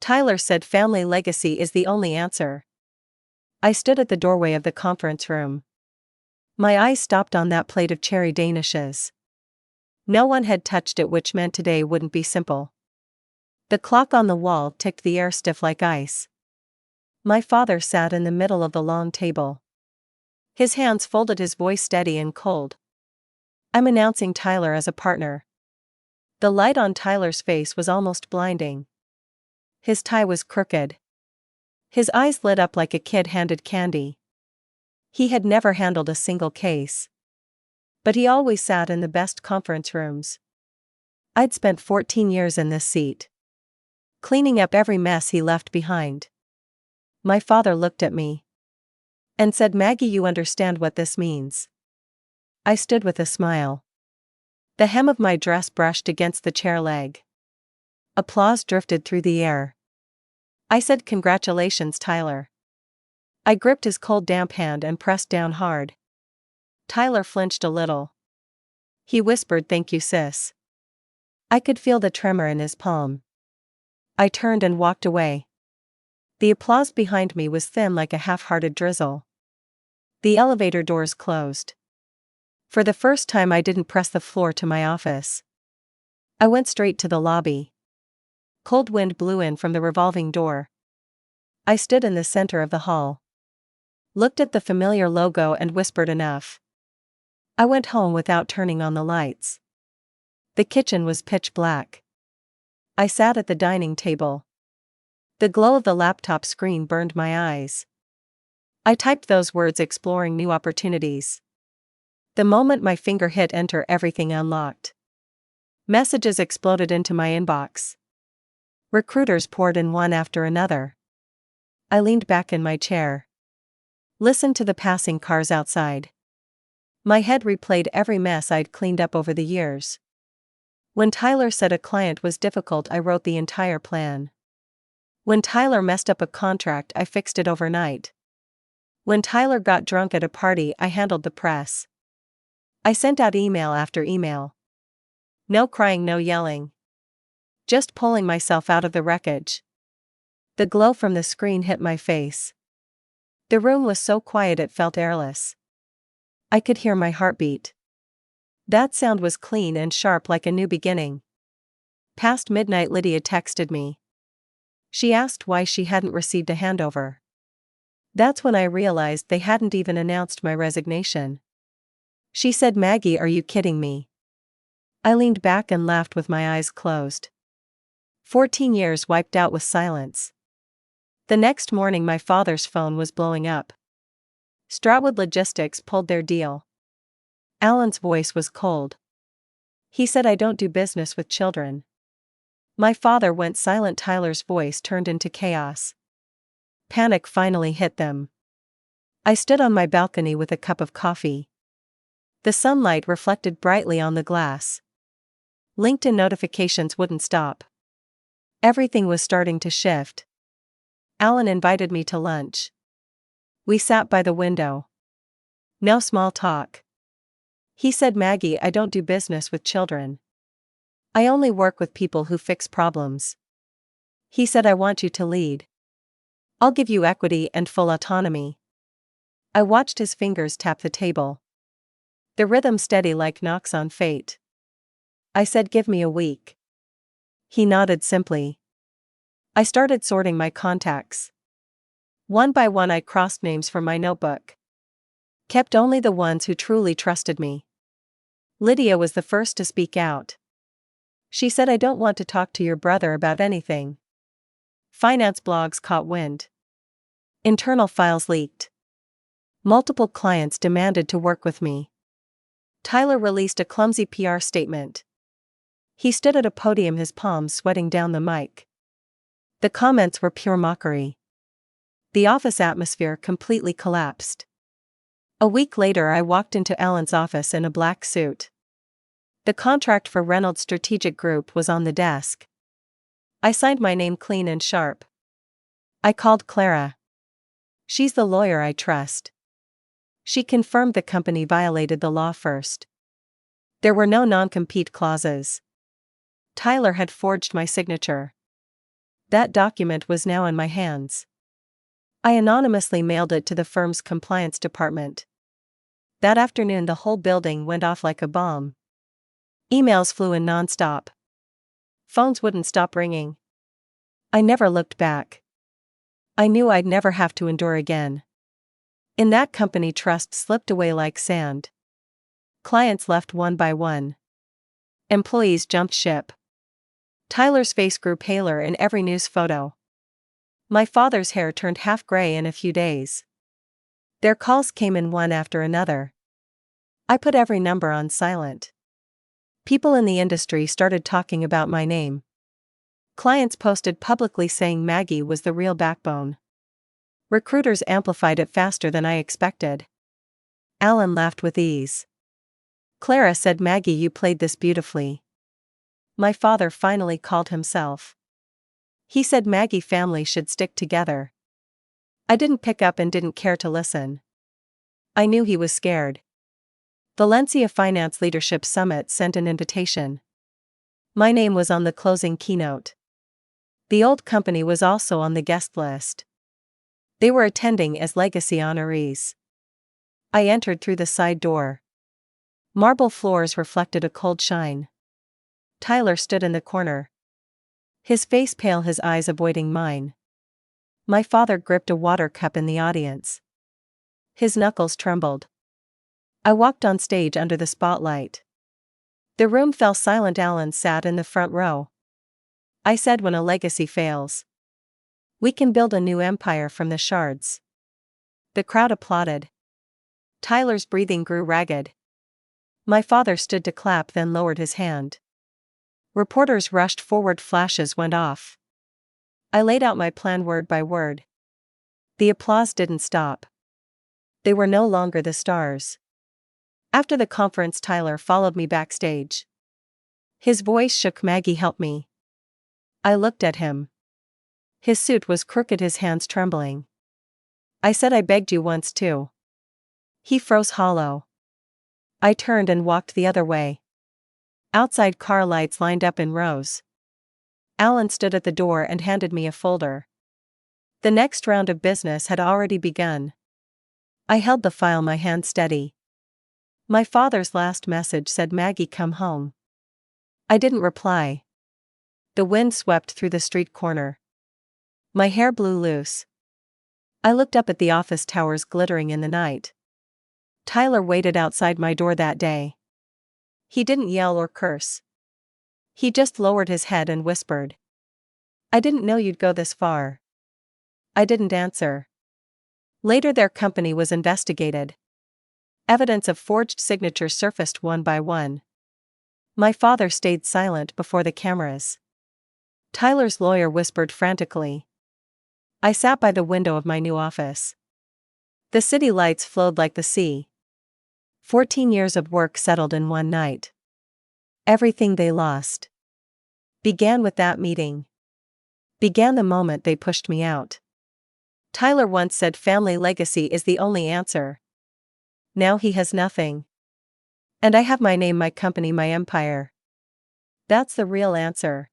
Tyler said family legacy is the only answer. I stood at the doorway of the conference room. My eyes stopped on that plate of cherry danishes. No one had touched it, which meant today wouldn't be simple. The clock on the wall ticked, the air stiff like ice. My father sat in the middle of the long table. His hands folded, his voice steady and cold. I'm announcing Tyler as a partner. The light on Tyler's face was almost blinding. His tie was crooked. His eyes lit up like a kid handed candy. He had never handled a single case. But he always sat in the best conference rooms. I'd spent 14 years in this seat, cleaning up every mess he left behind. My father looked at me and said, "Maggie, you understand what this means." I stood with a smile. The hem of my dress brushed against the chair leg. Applause drifted through the air. I said, "Congratulations, Tyler." I gripped his cold, damp hand and pressed down hard. Tyler flinched a little. He whispered, "Thank you, sis." I could feel the tremor in his palm. I turned and walked away. The applause behind me was thin like a half-hearted drizzle. The elevator doors closed. For the first time, I didn't press the floor to my office. I went straight to the lobby. Cold wind blew in from the revolving door. I stood in the center of the hall, looked at the familiar logo and whispered, "Enough." I went home without turning on the lights. The kitchen was pitch black. I sat at the dining table. The glow of the laptop screen burned my eyes. I typed those words, exploring new opportunities. The moment my finger hit enter, everything unlocked. Messages exploded into my inbox. Recruiters poured in one after another. I leaned back in my chair, listened to the passing cars outside. My head replayed every mess I'd cleaned up over the years. When Tyler said a client was difficult, I wrote the entire plan. When Tyler messed up a contract, I fixed it overnight. When Tyler got drunk at a party, I handled the press. I sent out email after email. No crying, no yelling. Just pulling myself out of the wreckage. The glow from the screen hit my face. The room was so quiet it felt airless. I could hear my heartbeat. That sound was clean and sharp like a new beginning. Past midnight, Lydia texted me. She asked why she hadn't received a handover. That's when I realized they hadn't even announced my resignation. She said, "Maggie, are you kidding me?" I leaned back and laughed with my eyes closed. 14 years wiped out with silence. The next morning, my father's phone was blowing up. Stratwood Logistics pulled their deal. Alan's voice was cold. He said, "I don't do business with children." My father went silent. Tyler's voice turned into chaos. Panic finally hit them. I stood on my balcony with a cup of coffee. The sunlight reflected brightly on the glass. LinkedIn notifications wouldn't stop. Everything was starting to shift. Alan invited me to lunch. We sat by the window. No small talk. He said, "Maggie, I don't do business with children. I only work with people who fix problems." He said, "I want you to lead. I'll give you equity and full autonomy." I watched his fingers tap the table. The rhythm steady like knocks on fate. I said, "Give me a week." He nodded simply. I started sorting my contacts. One by one, I crossed names from my notebook. Kept only the ones who truly trusted me. Lydia was the first to speak out. She said, "I don't want to talk to your brother about anything." Finance blogs caught wind. Internal files leaked. Multiple clients demanded to work with me. Tyler released a clumsy PR statement. He stood at a podium, his palms sweating down the mic. The comments were pure mockery. The office atmosphere completely collapsed. A week later, I walked into Alan's office in a black suit. The contract for Reynolds Strategic Group was on the desk. I signed my name clean and sharp. I called Clara. She's the lawyer I trust. She confirmed the company violated the law first. There were no non-compete clauses. Tyler had forged my signature. That document was now in my hands. I anonymously mailed it to the firm's compliance department. That afternoon, the whole building went off like a bomb. Emails flew in nonstop. Phones wouldn't stop ringing. I never looked back. I knew I'd never have to endure again. In that company, trust slipped away like sand. Clients left one by one. Employees jumped ship. Tyler's face grew paler in every news photo. My father's hair turned half gray in a few days. Their calls came in one after another. I put every number on silent. People in the industry started talking about my name. Clients posted publicly saying Maggie was the real backbone. Recruiters amplified it faster than I expected. Alan laughed with ease. Clara said, "Maggie, you played this beautifully." My father finally called himself. He said Maggie family should stick together. I didn't pick up and didn't care to listen. I knew he was scared. Valencia Finance Leadership Summit sent an invitation. My name was on the closing keynote. The old company was also on the guest list. They were attending as legacy honorees. I entered through the side door. Marble floors reflected a cold shine. Tyler stood in the corner. His face pale, his eyes avoiding mine. My father gripped a water cup in the audience. His knuckles trembled. I walked on stage under the spotlight. The room fell silent. Alan sat in the front row. I said, "When a legacy fails, we can build a new empire from the shards." The crowd applauded. Tyler's breathing grew ragged. My father stood to clap, then lowered his hand. Reporters rushed forward, flashes went off. I laid out my plan word by word. The applause didn't stop. They were no longer the stars. After the conference, Tyler followed me backstage. His voice shook. "Maggie, help me." I looked at him. His suit was crooked, his hands trembling. I said, "I begged you once too." He froze hollow. I turned and walked the other way. Outside, car lights lined up in rows. Alan stood at the door and handed me a folder. The next round of business had already begun. I held the file, my hand steady. My father's last message said, "Maggie, come home." I didn't reply. The wind swept through the street corner. My hair blew loose. I looked up at the office towers glittering in the night. Tyler waited outside my door that day. He didn't yell or curse. He just lowered his head and whispered, "I didn't know you'd go this far." I didn't answer. Later, their company was investigated. Evidence of forged signatures surfaced one by one. My father stayed silent before the cameras. Tyler's lawyer whispered frantically. I sat by the window of my new office. The city lights flowed like the sea. 14 years of work settled in one night. Everything they lost began with that meeting. Began the moment they pushed me out. Tyler once said family legacy is the only answer. Now he has nothing. And I have my name, my company, my empire. That's the real answer.